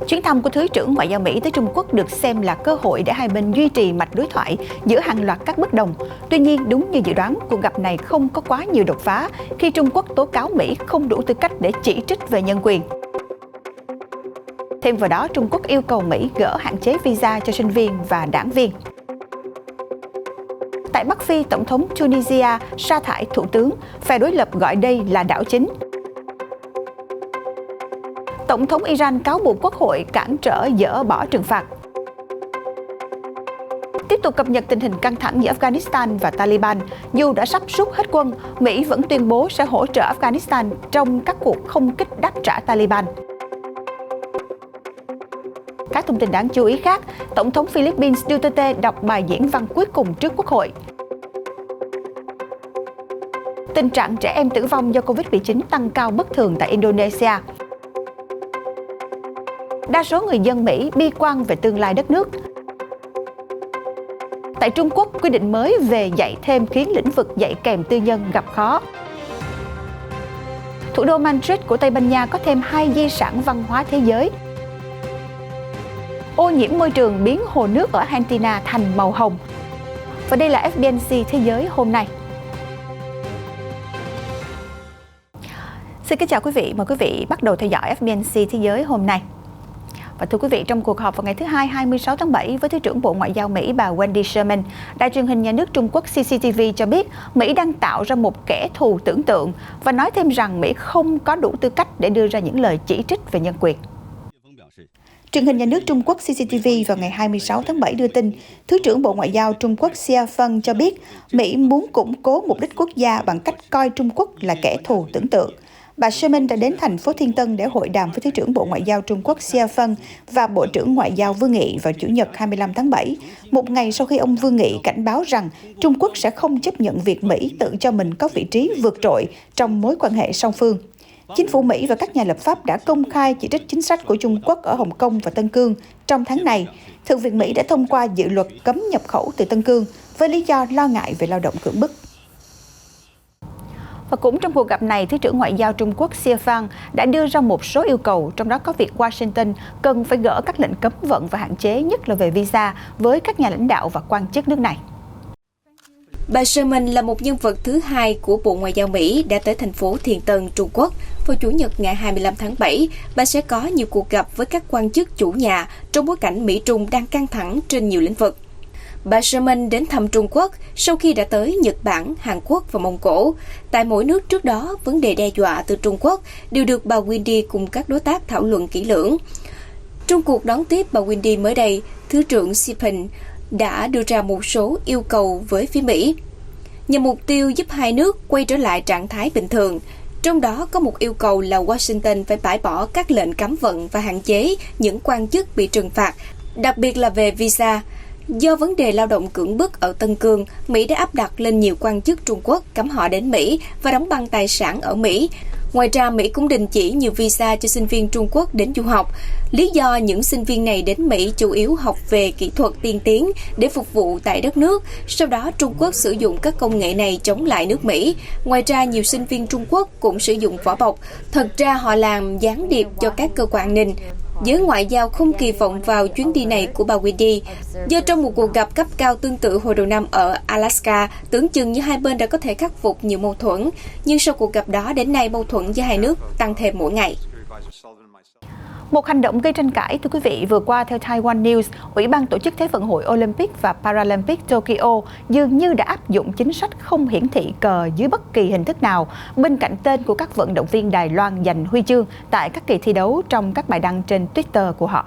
Chuyến thăm của Thứ trưởng Ngoại giao Mỹ tới Trung Quốc được xem là cơ hội để hai bên duy trì mạch đối thoại giữa hàng loạt các bất đồng. Tuy nhiên, đúng như dự đoán, cuộc gặp này không có quá nhiều đột phá khi Trung Quốc tố cáo Mỹ không đủ tư cách để chỉ trích về nhân quyền. Thêm vào đó, Trung Quốc yêu cầu Mỹ gỡ hạn chế visa cho sinh viên và đảng viên. Tại Bắc Phi, Tổng thống Tunisia sa thải thủ tướng, phe đối lập gọi đây là đảo chính. Tổng thống Iran cáo buộc Quốc hội cản trở dỡ bỏ trừng phạt. Tiếp tục cập nhật tình hình căng thẳng giữa Afghanistan và Taliban. Dù đã sắp rút hết quân, Mỹ vẫn tuyên bố sẽ hỗ trợ Afghanistan trong các cuộc không kích đáp trả Taliban. Các thông tin đáng chú ý khác, Tổng thống Philippines Duterte đọc bài diễn văn cuối cùng trước Quốc hội. Tình trạng trẻ em tử vong do Covid-19 tăng cao bất thường tại Indonesia. Đa số người dân Mỹ bi quan về tương lai đất nước. Tại Trung Quốc, quy định mới về dạy thêm khiến lĩnh vực dạy kèm tư nhân gặp khó. Thủ đô Madrid của Tây Ban Nha có thêm 2 di sản văn hóa thế giới. Ô nhiễm môi trường biến hồ nước ở Argentina thành màu hồng. Và đây là FBNC Thế giới hôm nay. Xin kính chào quý vị, mời quý vị bắt đầu theo dõi FBNC Thế giới hôm nay. Và thưa quý vị, trong cuộc họp vào ngày thứ Hai 26 tháng 7 với Thứ trưởng Bộ Ngoại giao Mỹ bà Wendy Sherman, Đài truyền hình nhà nước Trung Quốc CCTV cho biết Mỹ đang tạo ra một kẻ thù tưởng tượng và nói thêm rằng Mỹ không có đủ tư cách để đưa ra những lời chỉ trích về nhân quyền. Truyền hình nhà nước Trung Quốc CCTV vào ngày 26 tháng 7 đưa tin, Thứ trưởng Bộ Ngoại giao Trung Quốc Xia Feng cho biết Mỹ muốn củng cố mục đích quốc gia bằng cách coi Trung Quốc là kẻ thù tưởng tượng. Bà Sherman đã đến thành phố Thiên Tân để hội đàm với Thứ trưởng Bộ Ngoại giao Trung Quốc Xia Feng và Bộ trưởng Ngoại giao Vương Nghị vào Chủ nhật 25 tháng 7, một ngày sau khi ông Vương Nghị cảnh báo rằng Trung Quốc sẽ không chấp nhận việc Mỹ tự cho mình có vị trí vượt trội trong mối quan hệ song phương. Chính phủ Mỹ và các nhà lập pháp đã công khai chỉ trích chính sách của Trung Quốc ở Hồng Kông và Tân Cương. Trong tháng này, Thượng viện Mỹ đã thông qua dự luật cấm nhập khẩu từ Tân Cương với lý do lo ngại về lao động cưỡng bức. Và cũng trong cuộc gặp này, Thứ trưởng Ngoại giao Trung Quốc Xia Feng đã đưa ra một số yêu cầu, trong đó có việc Washington cần phải gỡ các lệnh cấm vận và hạn chế, nhất là về visa, với các nhà lãnh đạo và quan chức nước này. Bà Sherman là một nhân vật thứ hai của Bộ Ngoại giao Mỹ đã tới thành phố Thiên Tân, Trung Quốc. Vào Chủ nhật ngày 25 tháng 7, bà sẽ có nhiều cuộc gặp với các quan chức chủ nhà trong bối cảnh Mỹ-Trung đang căng thẳng trên nhiều lĩnh vực. Bà Sherman đến thăm Trung Quốc sau khi đã tới Nhật Bản, Hàn Quốc và Mông Cổ. Tại mỗi nước trước đó, vấn đề đe dọa từ Trung Quốc đều được bà Wendy cùng các đối tác thảo luận kỹ lưỡng. Trong cuộc đón tiếp bà Wendy mới đây, Thứ trưởng Sipin đã đưa ra một số yêu cầu với phía Mỹ, nhằm mục tiêu giúp hai nước quay trở lại trạng thái bình thường. Trong đó có một yêu cầu là Washington phải bãi bỏ các lệnh cấm vận và hạn chế những quan chức bị trừng phạt, đặc biệt là về visa. Do vấn đề lao động cưỡng bức ở Tân Cương, Mỹ đã áp đặt lên nhiều quan chức Trung Quốc cấm họ đến Mỹ và đóng băng tài sản ở Mỹ. Ngoài ra, Mỹ cũng đình chỉ nhiều visa cho sinh viên Trung Quốc đến du học. Lý do những sinh viên này đến Mỹ chủ yếu học về kỹ thuật tiên tiến để phục vụ tại đất nước. Sau đó, Trung Quốc sử dụng các công nghệ này chống lại nước Mỹ. Ngoài ra, nhiều sinh viên Trung Quốc cũng sử dụng vỏ bọc. Thật ra họ làm gián điệp cho các cơ quan an ninh. Giới ngoại giao không kỳ vọng vào chuyến đi này của bà Wendy, do trong một cuộc gặp cấp cao tương tự hồi đầu năm ở Alaska, tưởng chừng như hai bên đã có thể khắc phục nhiều mâu thuẫn, nhưng sau cuộc gặp đó đến nay mâu thuẫn giữa hai nước tăng thêm mỗi ngày. Một hành động gây tranh cãi, thưa quý vị, vừa qua theo Taiwan News, Ủy ban tổ chức Thế vận hội Olympic và Paralympic Tokyo dường như đã áp dụng chính sách không hiển thị cờ dưới bất kỳ hình thức nào bên cạnh tên của các vận động viên Đài Loan giành huy chương tại các kỳ thi đấu trong các bài đăng trên Twitter của họ.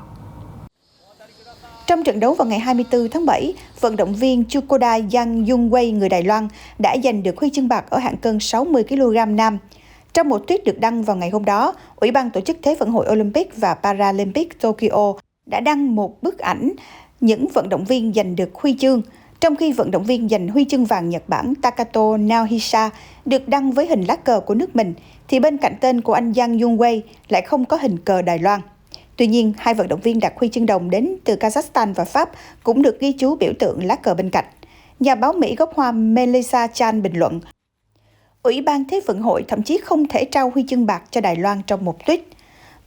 Trong trận đấu vào ngày 24 tháng 7, vận động viên Chukoda Yang Yungwei người Đài Loan đã giành được huy chương bạc ở hạng cân 60 kg nam. Trong một tweet được đăng vào ngày hôm đó, Ủy ban tổ chức Thế vận hội Olympic và Paralympic Tokyo đã đăng một bức ảnh những vận động viên giành được huy chương, trong khi vận động viên giành huy chương vàng Nhật Bản Takato Naohisa được đăng với hình lá cờ của nước mình, thì bên cạnh tên của anh Yang Yungwei lại không có hình cờ Đài Loan. Tuy nhiên, hai vận động viên đạt huy chương đồng đến từ Kazakhstan và Pháp cũng được ghi chú biểu tượng lá cờ bên cạnh. Nhà báo Mỹ gốc Hoa Melissa Chan bình luận, Ủy ban Thế vận hội thậm chí không thể trao huy chương bạc cho Đài Loan trong một tweet.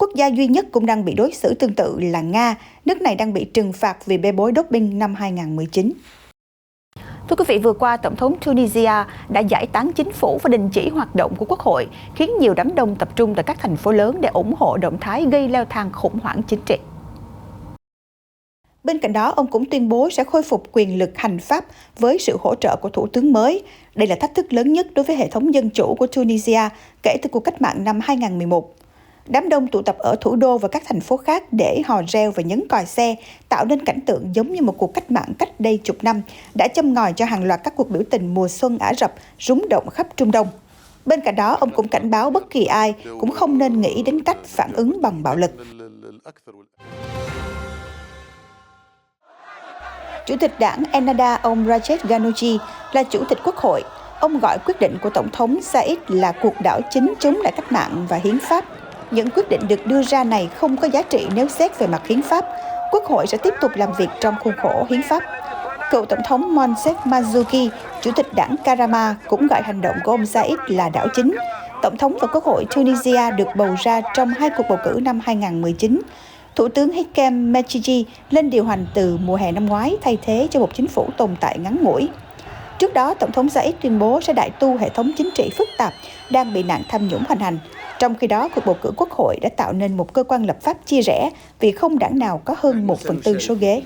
Quốc gia duy nhất cũng đang bị đối xử tương tự là Nga, nước này đang bị trừng phạt vì bê bối doping năm 2019. Thưa quý vị, vừa qua, Tổng thống Tunisia đã giải tán chính phủ và đình chỉ hoạt động của Quốc hội, khiến nhiều đám đông tập trung tại các thành phố lớn để ủng hộ động thái gây leo thang khủng hoảng chính trị. Bên cạnh đó, ông cũng tuyên bố sẽ khôi phục quyền lực hành pháp với sự hỗ trợ của thủ tướng mới. Đây là thách thức lớn nhất đối với hệ thống dân chủ của Tunisia kể từ cuộc cách mạng năm 2011. Đám đông tụ tập ở thủ đô và các thành phố khác để hò reo và nhấn còi xe, tạo nên cảnh tượng giống như một cuộc cách mạng cách đây chục năm, đã châm ngòi cho hàng loạt các cuộc biểu tình mùa xuân Ả Rập rúng động khắp Trung Đông. Bên cạnh đó, ông cũng cảnh báo bất kỳ ai cũng không nên nghĩ đến cách phản ứng bằng bạo lực. Chủ tịch đảng Ennahda, ông Rached Ghannouchi, là chủ tịch quốc hội. Ông gọi quyết định của Tổng thống Said là cuộc đảo chính chống lại cách mạng và hiến pháp. Những quyết định được đưa ra này không có giá trị nếu xét về mặt hiến pháp. Quốc hội sẽ tiếp tục làm việc trong khuôn khổ hiến pháp. Cựu Tổng thống Monsef Mazuki, chủ tịch đảng Karama, cũng gọi hành động của ông Said là đảo chính. Tổng thống và Quốc hội Tunisia được bầu ra trong hai cuộc bầu cử năm 2019. Thủ tướng Hichem Mechigi lên điều hành từ mùa hè năm ngoái, thay thế cho một chính phủ tồn tại ngắn ngủi. Trước đó, Tổng thống Said tuyên bố sẽ đại tu hệ thống chính trị phức tạp đang bị nạn tham nhũng hoành hành. Trong khi đó, cuộc bầu cử quốc hội đã tạo nên một cơ quan lập pháp chia rẽ vì không đảng nào có hơn 1/4 số ghế.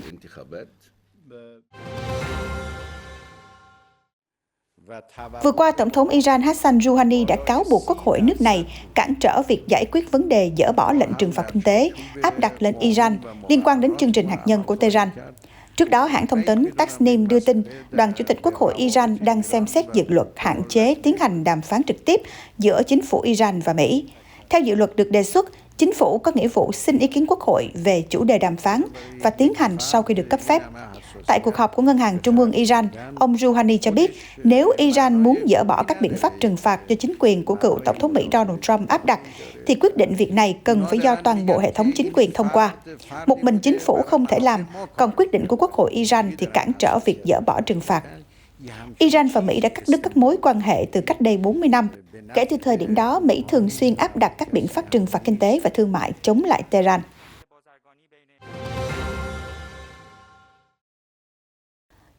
Vừa qua, Tổng thống Iran Hassan Rouhani đã cáo buộc Quốc hội nước này cản trở việc giải quyết vấn đề dỡ bỏ lệnh trừng phạt kinh tế áp đặt lên Iran liên quan đến chương trình hạt nhân của Tehran. Trước đó, hãng thông tấn Tasnim đưa tin đoàn Chủ tịch Quốc hội Iran đang xem xét dự luật hạn chế tiến hành đàm phán trực tiếp giữa chính phủ Iran và Mỹ. Theo dự luật được đề xuất, chính phủ có nghĩa vụ xin ý kiến Quốc hội về chủ đề đàm phán và tiến hành sau khi được cấp phép. Tại cuộc họp của Ngân hàng Trung ương Iran, ông Rouhani cho biết nếu Iran muốn dỡ bỏ các biện pháp trừng phạt do chính quyền của cựu Tổng thống Mỹ Donald Trump áp đặt, thì quyết định việc này cần phải do toàn bộ hệ thống chính quyền thông qua. Một mình chính phủ không thể làm, còn quyết định của Quốc hội Iran thì cản trở việc dỡ bỏ trừng phạt. Iran và Mỹ đã cắt đứt các mối quan hệ từ cách đây 40 năm. Kể từ thời điểm đó, Mỹ thường xuyên áp đặt các biện pháp trừng phạt kinh tế và thương mại chống lại Tehran.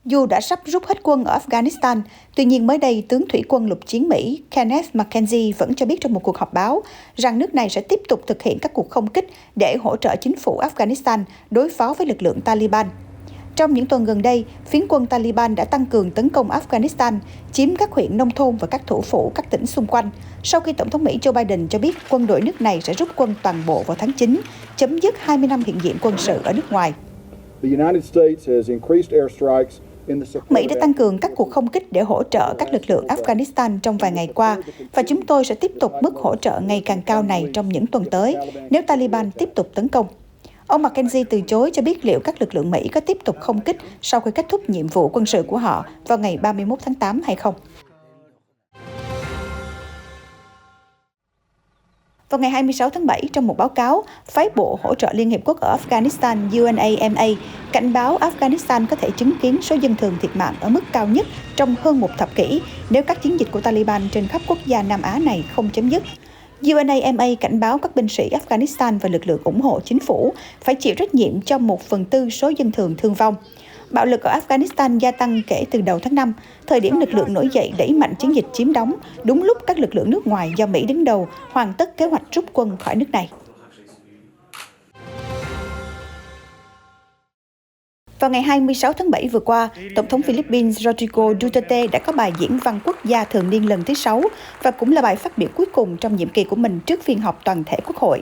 Dù đã sắp rút hết quân ở Afghanistan, tuy nhiên mới đây, tướng thủy quân lục chiến Mỹ Kenneth McKenzie vẫn cho biết trong một cuộc họp báo rằng nước này sẽ tiếp tục thực hiện các cuộc không kích để hỗ trợ chính phủ Afghanistan đối phó với lực lượng Taliban. Trong những tuần gần đây, phiến quân Taliban đã tăng cường tấn công Afghanistan, chiếm các huyện nông thôn và các thủ phủ các tỉnh xung quanh, sau khi Tổng thống Mỹ Joe Biden cho biết quân đội nước này sẽ rút quân toàn bộ vào tháng 9, chấm dứt 20 năm hiện diện quân sự ở nước ngoài. Mỹ đã tăng cường các cuộc không kích để hỗ trợ các lực lượng Afghanistan trong vài ngày qua, và chúng tôi sẽ tiếp tục mức hỗ trợ ngày càng cao này trong những tuần tới nếu Taliban tiếp tục tấn công. Ông McKenzie từ chối cho biết liệu các lực lượng Mỹ có tiếp tục không kích sau khi kết thúc nhiệm vụ quân sự của họ vào ngày 31 tháng 8 hay không. Vào ngày 26 tháng 7, trong một báo cáo, phái bộ hỗ trợ Liên Hiệp Quốc ở Afghanistan UNAMA cảnh báo Afghanistan có thể chứng kiến số dân thường thiệt mạng ở mức cao nhất trong hơn một thập kỷ nếu các chiến dịch của Taliban trên khắp quốc gia Nam Á này không chấm dứt. UNAMA cảnh báo các binh sĩ Afghanistan và lực lượng ủng hộ chính phủ phải chịu trách nhiệm cho 1/4 số dân thường thương vong. Bạo lực ở Afghanistan gia tăng kể từ đầu tháng 5, thời điểm lực lượng nổi dậy đẩy mạnh chiến dịch chiếm đóng, đúng lúc các lực lượng nước ngoài do Mỹ đứng đầu hoàn tất kế hoạch rút quân khỏi nước này. Vào ngày 26 tháng 7 vừa qua, Tổng thống Philippines Rodrigo Duterte đã có bài diễn văn quốc gia thường niên lần thứ 6 và cũng là bài phát biểu cuối cùng trong nhiệm kỳ của mình trước phiên họp toàn thể Quốc hội.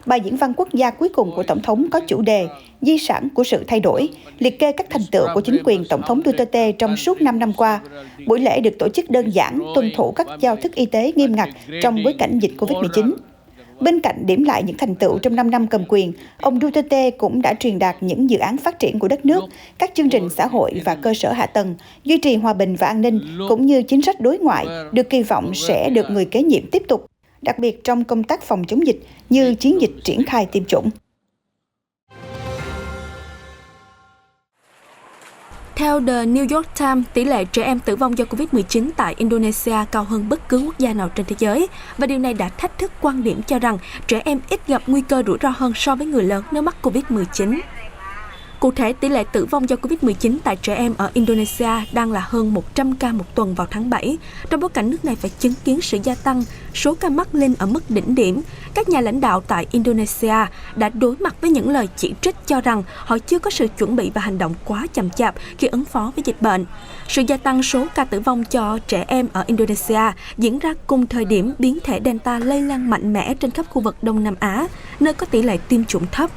Bài diễn văn quốc gia cuối cùng của Tổng thống có chủ đề Di sản của sự thay đổi, liệt kê các thành tựu của chính quyền Tổng thống Duterte trong suốt 5 năm qua. Buổi lễ được tổ chức đơn giản, tuân thủ các giao thức y tế nghiêm ngặt trong bối cảnh dịch Covid-19. Bên cạnh điểm lại những thành tựu trong 5 năm cầm quyền, ông Duterte cũng đã truyền đạt những dự án phát triển của đất nước, các chương trình xã hội và cơ sở hạ tầng, duy trì hòa bình và an ninh, cũng như chính sách đối ngoại, được kỳ vọng sẽ được người kế nhiệm tiếp tục, đặc biệt trong công tác phòng chống dịch như chiến dịch triển khai tiêm chủng. Theo The New York Times, tỷ lệ trẻ em tử vong do Covid-19 tại Indonesia cao hơn bất cứ quốc gia nào trên thế giới, và điều này đã thách thức quan điểm cho rằng trẻ em ít gặp nguy cơ rủi ro hơn so với người lớn nếu mắc Covid-19. Cụ thể, tỷ lệ tử vong do Covid-19 tại trẻ em ở Indonesia đang là hơn 100 ca một tuần vào tháng 7, trong bối cảnh nước này phải chứng kiến sự gia tăng, số ca mắc lên ở mức đỉnh điểm. Các nhà lãnh đạo tại Indonesia đã đối mặt với những lời chỉ trích cho rằng họ chưa có sự chuẩn bị và hành động quá chậm chạp khi ứng phó với dịch bệnh. Sự gia tăng số ca tử vong cho trẻ em ở Indonesia diễn ra cùng thời điểm biến thể Delta lây lan mạnh mẽ trên khắp khu vực Đông Nam Á, nơi có tỷ lệ tiêm chủng thấp.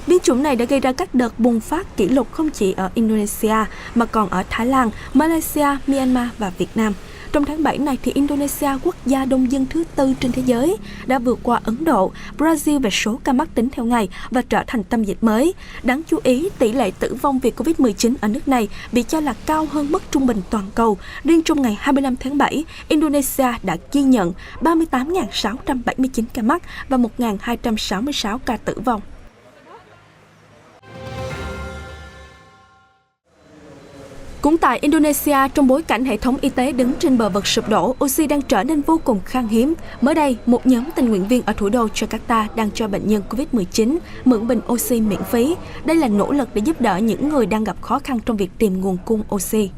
Biến chủng này đã gây ra các đợt bùng phát kỷ lục không chỉ ở Indonesia mà còn ở Thái Lan, Malaysia, Myanmar và Việt Nam. Trong tháng 7 này, thì Indonesia, quốc gia đông dân thứ 4 trên thế giới, đã vượt qua Ấn Độ, Brazil về số ca mắc tính theo ngày và trở thành tâm dịch mới. Đáng chú ý, tỷ lệ tử vong vì Covid-19 ở nước này bị cho là cao hơn mức trung bình toàn cầu. Riêng trong ngày 25 tháng 7, Indonesia đã ghi nhận 38.679 ca mắc và 1.266 ca tử vong. Cũng tại Indonesia, trong bối cảnh hệ thống y tế đứng trên bờ vực sụp đổ, oxy đang trở nên vô cùng khan hiếm. Mới đây, một nhóm tình nguyện viên ở thủ đô Jakarta đang cho bệnh nhân Covid-19 mượn bình oxy miễn phí. Đây là nỗ lực để giúp đỡ những người đang gặp khó khăn trong việc tìm nguồn cung oxy.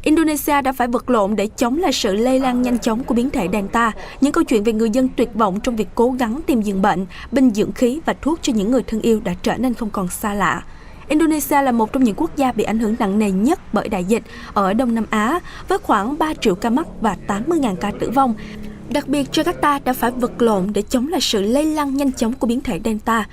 Indonesia đã phải vật lộn để chống lại sự lây lan nhanh chóng của biến thể Delta. Những câu chuyện về người dân tuyệt vọng trong việc cố gắng tìm giường bệnh, bình dưỡng khí và thuốc cho những người thân yêu đã trở nên không còn xa lạ. Indonesia là một trong những quốc gia bị ảnh hưởng nặng nề nhất bởi đại dịch ở Đông Nam Á, với khoảng 3 triệu ca mắc và 80.000 ca tử vong. Đặc biệt, Jakarta đã phải vật lộn để chống lại sự lây lan nhanh chóng của biến thể Delta.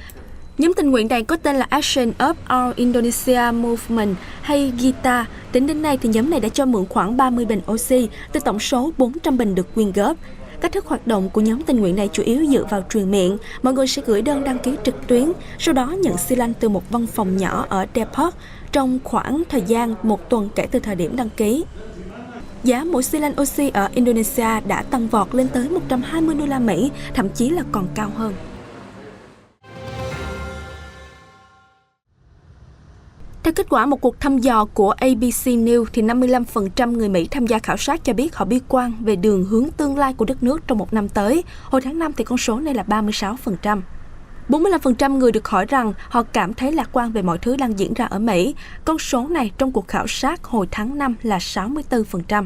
Nhóm tình nguyện này có tên là Action of Our Indonesia Movement hay GITA. Tính đến nay, thì nhóm này đã cho mượn khoảng 30 bình oxy từ tổng số 400 bình được quyên góp. Cách thức hoạt động của nhóm tình nguyện này chủ yếu dựa vào truyền miệng. Mọi người sẽ gửi đơn đăng ký trực tuyến, sau đó nhận xi lanh từ một văn phòng nhỏ ở Depok trong khoảng thời gian 1 tuần kể từ thời điểm đăng ký. Giá mỗi xi lanh oxy ở Indonesia đã tăng vọt lên tới 120 đô la Mỹ, thậm chí là còn cao hơn. Theo kết quả một cuộc thăm dò của ABC News, thì 55% người Mỹ tham gia khảo sát cho biết họ bi quan về đường hướng tương lai của đất nước trong một năm tới. Hồi tháng 5 thì con số này là 36%. 45% người được hỏi rằng họ cảm thấy lạc quan về mọi thứ đang diễn ra ở Mỹ. Con số này trong cuộc khảo sát hồi tháng 5 là 64%.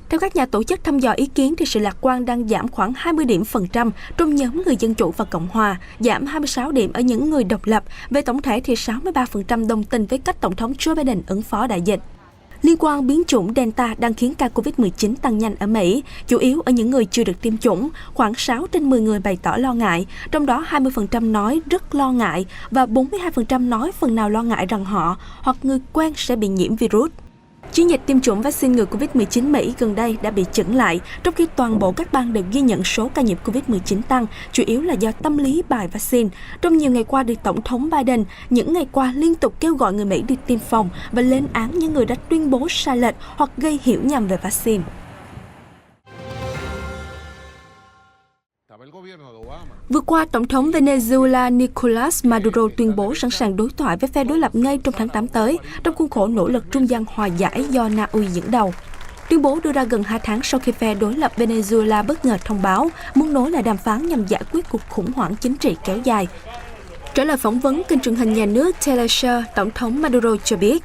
Theo các nhà tổ chức thăm dò ý kiến, thì sự lạc quan đang giảm khoảng 20 điểm phần trăm trong nhóm người Dân Chủ và Cộng Hòa, giảm 26 điểm ở những người độc lập. Về tổng thể thì 63% đồng tình với cách Tổng thống Joe Biden ứng phó đại dịch. Liên quan biến chủng Delta đang khiến ca Covid-19 tăng nhanh ở Mỹ, chủ yếu ở những người chưa được tiêm chủng. Khoảng 6 trên 10 người bày tỏ lo ngại, trong đó 20% nói rất lo ngại và 42% nói phần nào lo ngại rằng họ hoặc người quen sẽ bị nhiễm virus. Chiến dịch tiêm chủng vaccine ngừa Covid-19 Mỹ gần đây đã bị chững lại, trong khi toàn bộ các bang đều ghi nhận số ca nhiễm Covid-19 tăng, chủ yếu là do tâm lý bài vaccine. Trong nhiều ngày qua, Tổng thống Biden những ngày qua liên tục kêu gọi người Mỹ đi tiêm phòng và lên án những người đã tuyên bố sai lệch hoặc gây hiểu nhầm về vaccine. Vừa qua, Tổng thống Venezuela Nicolás Maduro tuyên bố sẵn sàng đối thoại với phe đối lập ngay trong tháng 8 tới, trong khuôn khổ nỗ lực trung gian hòa giải do Na Uy dẫn đầu. Tuyên bố đưa ra gần 2 tháng sau khi phe đối lập Venezuela bất ngờ thông báo muốn nối lại đàm phán nhằm giải quyết cuộc khủng hoảng chính trị kéo dài. Trả lời phỏng vấn kênh truyền hình nhà nước Telesur, Tổng thống Maduro cho biết: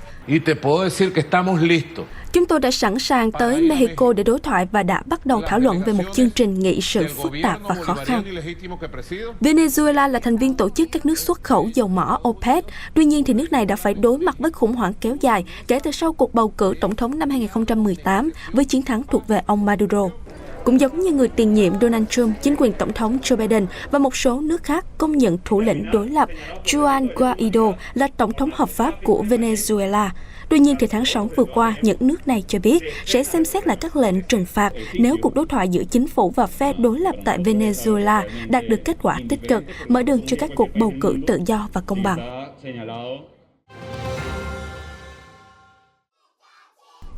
Chúng tôi đã sẵn sàng tới Mexico để đối thoại và đã bắt đầu thảo luận về một chương trình nghị sự phức tạp và khó khăn. Venezuela là thành viên tổ chức các nước xuất khẩu dầu mỏ OPEC, tuy nhiên thì nước này đã phải đối mặt với khủng hoảng kéo dài kể từ sau cuộc bầu cử tổng thống năm 2018 với chiến thắng thuộc về ông Maduro. Cũng giống như người tiền nhiệm Donald Trump, chính quyền Tổng thống Joe Biden và một số nước khác công nhận thủ lĩnh đối lập Juan Guaido là Tổng thống hợp pháp của Venezuela. Tuy nhiên, thì tháng 6 vừa qua, những nước này cho biết sẽ xem xét lại các lệnh trừng phạt nếu cuộc đối thoại giữa chính phủ và phe đối lập tại Venezuela đạt được kết quả tích cực, mở đường cho các cuộc bầu cử tự do và công bằng.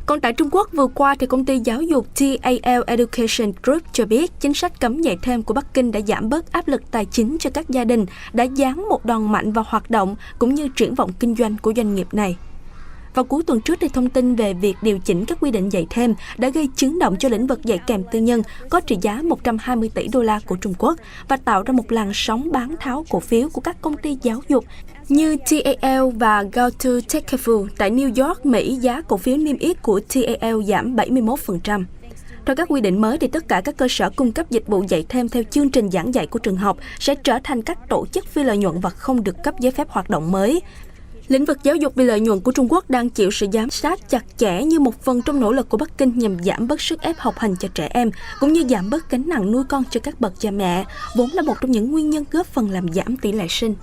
Còn tại Trung Quốc vừa qua, thì công ty giáo dục TAL Education Group cho biết chính sách cấm dạy thêm của Bắc Kinh đã giảm bớt áp lực tài chính cho các gia đình, đã giáng một đòn mạnh vào hoạt động cũng như triển vọng kinh doanh của doanh nghiệp này. Vào cuối tuần trước, thông tin về việc điều chỉnh các quy định dạy thêm đã gây chấn động cho lĩnh vực dạy kèm tư nhân có trị giá 120 tỷ đô la của Trung Quốc và tạo ra một làn sóng bán tháo cổ phiếu của các công ty giáo dục như TAL và Gaotu Techefu. Tại New York, Mỹ, giá cổ phiếu niêm yết của TAL giảm 71%. Theo các quy định mới, thì tất cả các cơ sở cung cấp dịch vụ dạy thêm theo chương trình giảng dạy của trường học sẽ trở thành các tổ chức phi lợi nhuận và không được cấp giấy phép hoạt động mới. Lĩnh vực giáo dục vì lợi nhuận của Trung Quốc đang chịu sự giám sát chặt chẽ như một phần trong nỗ lực của Bắc Kinh nhằm giảm bớt sức ép học hành cho trẻ em, cũng như giảm bớt gánh nặng nuôi con cho các bậc cha mẹ, vốn là một trong những nguyên nhân góp phần làm giảm tỷ lệ sinh.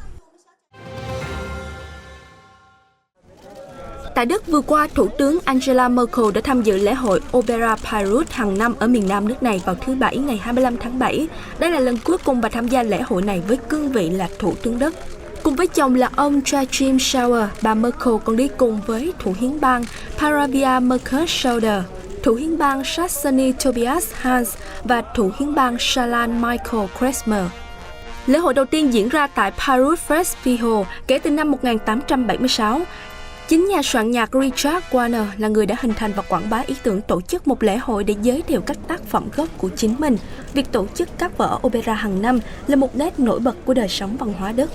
Tại Đức vừa qua, Thủ tướng Angela Merkel đã tham dự lễ hội Opera Bayreuth hàng năm ở miền Nam nước này vào thứ Bảy ngày 25 tháng 7. Đây là lần cuối cùng bà tham gia lễ hội này với cương vị là Thủ tướng Đức. Cùng với chồng là ông Joachim Schauer, bà Merkel còn đi cùng với Thủ hiến bang Paravia Merkel-Schauder, Thủ hiến bang Saxony Tobias Hans và Thủ hiến bang Saarland Michael Kretschmer. Lễ hội đầu tiên diễn ra tại Bayreuth Festival kể từ năm 1876. Chính nhà soạn nhạc Richard Wagner là người đã hình thành và quảng bá ý tưởng tổ chức một lễ hội để giới thiệu các tác phẩm gốc của chính mình. Việc tổ chức các vở opera hàng năm là một nét nổi bật của đời sống văn hóa Đức.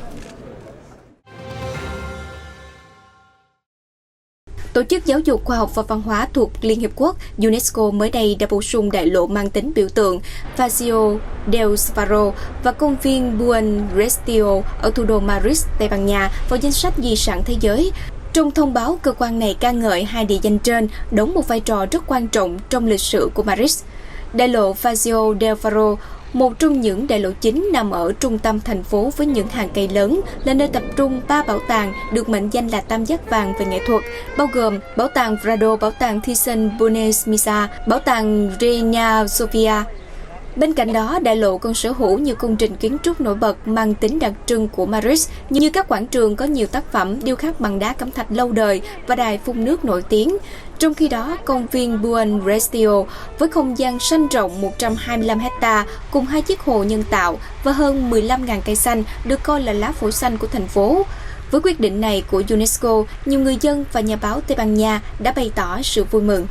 Tổ chức Giáo dục, Khoa học và Văn hóa thuộc Liên Hiệp Quốc UNESCO mới đây đã bổ sung đại lộ mang tính biểu tượng Paseo del Faro và công viên Buen Retiro ở thủ đô Madrid, Tây Ban Nha vào danh sách di sản thế giới. Trong thông báo, cơ quan này ca ngợi hai địa danh trên đóng một vai trò rất quan trọng trong lịch sử của Madrid. Đại lộ Paseo del Faro, một trong những đại lộ chính nằm ở trung tâm thành phố với những hàng cây lớn, là nơi tập trung 3 bảo tàng được mệnh danh là tam giác vàng về nghệ thuật, bao gồm Bảo tàng Prado, Bảo tàng Thyssen-Bornemisza, Bảo tàng Reina Sofia. Bên cạnh đó, đại lộ còn sở hữu nhiều công trình kiến trúc nổi bật mang tính đặc trưng của Madrid, như các quảng trường có nhiều tác phẩm điêu khắc bằng đá cẩm thạch lâu đời và đài phun nước nổi tiếng. Trong khi đó, công viên Buen Retiro với không gian sân rộng 125 hectare cùng 2 chiếc hồ nhân tạo và hơn 15.000 cây xanh được coi là lá phổi xanh của thành phố. Với quyết định này của UNESCO, nhiều người dân và nhà báo Tây Ban Nha đã bày tỏ sự vui mừng.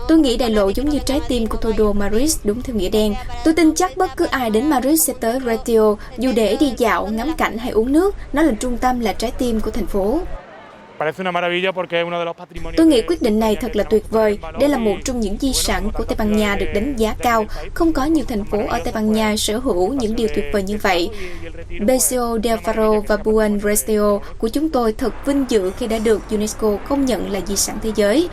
Tôi nghĩ đại lộ giống như trái tim của thủ đô Madrid đúng theo nghĩa đen. Tôi tin chắc bất cứ ai đến Madrid sẽ tới Retiro, dù để đi dạo, ngắm cảnh hay uống nước. Nó là trung tâm, là trái tim của thành phố. Tôi nghĩ quyết định này thật là tuyệt vời. Đây là một trong những di sản của Tây Ban Nha được đánh giá cao. Không có nhiều thành phố ở Tây Ban Nha sở hữu những điều tuyệt vời như vậy. Paseo del Faro và Buen Retiro của chúng tôi thật vinh dự khi đã được UNESCO công nhận là di sản thế giới.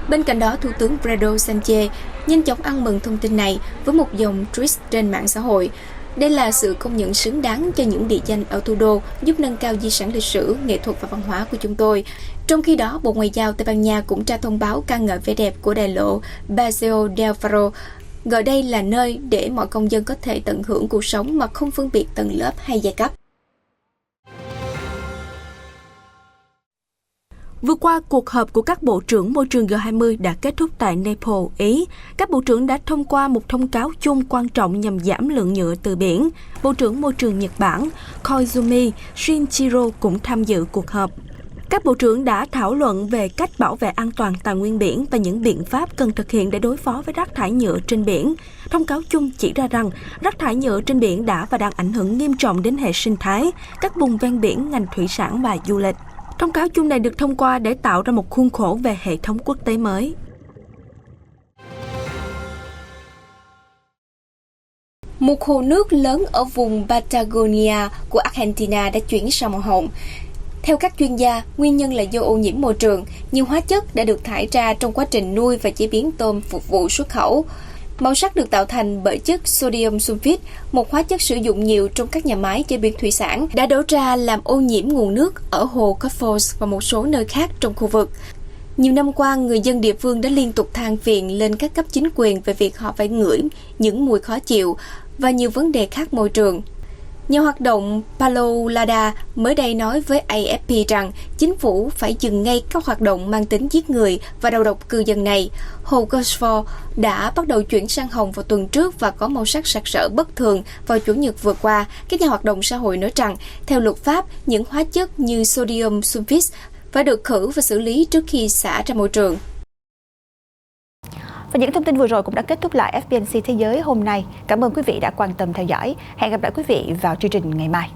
Bên cạnh đó, Thủ tướng Pedro Sanchez nhanh chóng ăn mừng thông tin này với một dòng tweet trên mạng xã hội. Đây là sự công nhận xứng đáng cho những địa danh ở thủ đô, giúp nâng cao di sản lịch sử, nghệ thuật và văn hóa của chúng tôi. Trong khi đó, Bộ Ngoại giao Tây Ban Nha cũng ra thông báo ca ngợi vẻ đẹp của đại lộ Paseo del Faro, gọi đây là nơi để mọi công dân có thể tận hưởng cuộc sống mà không phân biệt tầng lớp hay giai cấp. Vừa qua, cuộc họp của các bộ trưởng môi trường G20 đã kết thúc tại Naples, Ý. Các bộ trưởng đã thông qua một thông cáo chung quan trọng nhằm giảm lượng nhựa từ biển. Bộ trưởng môi trường Nhật Bản Koizumi Shinjiro cũng tham dự cuộc họp. Các bộ trưởng đã thảo luận về cách bảo vệ an toàn tài nguyên biển và những biện pháp cần thực hiện để đối phó với rác thải nhựa trên biển. Thông cáo chung chỉ ra rằng rác thải nhựa trên biển đã và đang ảnh hưởng nghiêm trọng đến hệ sinh thái, các vùng ven biển, ngành thủy sản và du lịch. Thông cáo chung này được thông qua để tạo ra một khuôn khổ về hệ thống quốc tế mới. Một hồ nước lớn ở vùng Patagonia của Argentina đã chuyển sang màu hồng. Theo các chuyên gia, nguyên nhân là do ô nhiễm môi trường. Nhiều hóa chất đã được thải ra trong quá trình nuôi và chế biến tôm phục vụ xuất khẩu. Màu sắc được tạo thành bởi chất sodium sulfite, một hóa chất sử dụng nhiều trong các nhà máy chế biến thủy sản, đã đổ ra làm ô nhiễm nguồn nước ở hồ Cottbus và một số nơi khác trong khu vực. Nhiều năm qua, người dân địa phương đã liên tục than phiền lên các cấp chính quyền về việc họ phải ngửi những mùi khó chịu và nhiều vấn đề khác môi trường. Nhà hoạt động Paulo Lada mới đây nói với AFP rằng chính phủ phải dừng ngay các hoạt động mang tính giết người và đầu độc cư dân này. Hồ Gosford đã bắt đầu chuyển sang hồng vào tuần trước và có màu sắc sặc sỡ bất thường vào Chủ nhật vừa qua. Các nhà hoạt động xã hội nói rằng, theo luật pháp, những hóa chất như sodium sulfite phải được khử và xử lý trước khi xả ra môi trường. Và những thông tin vừa rồi cũng đã kết thúc lại FBNC Thế giới hôm nay. Cảm ơn quý vị đã quan tâm theo dõi. Hẹn gặp lại quý vị vào chương trình ngày mai.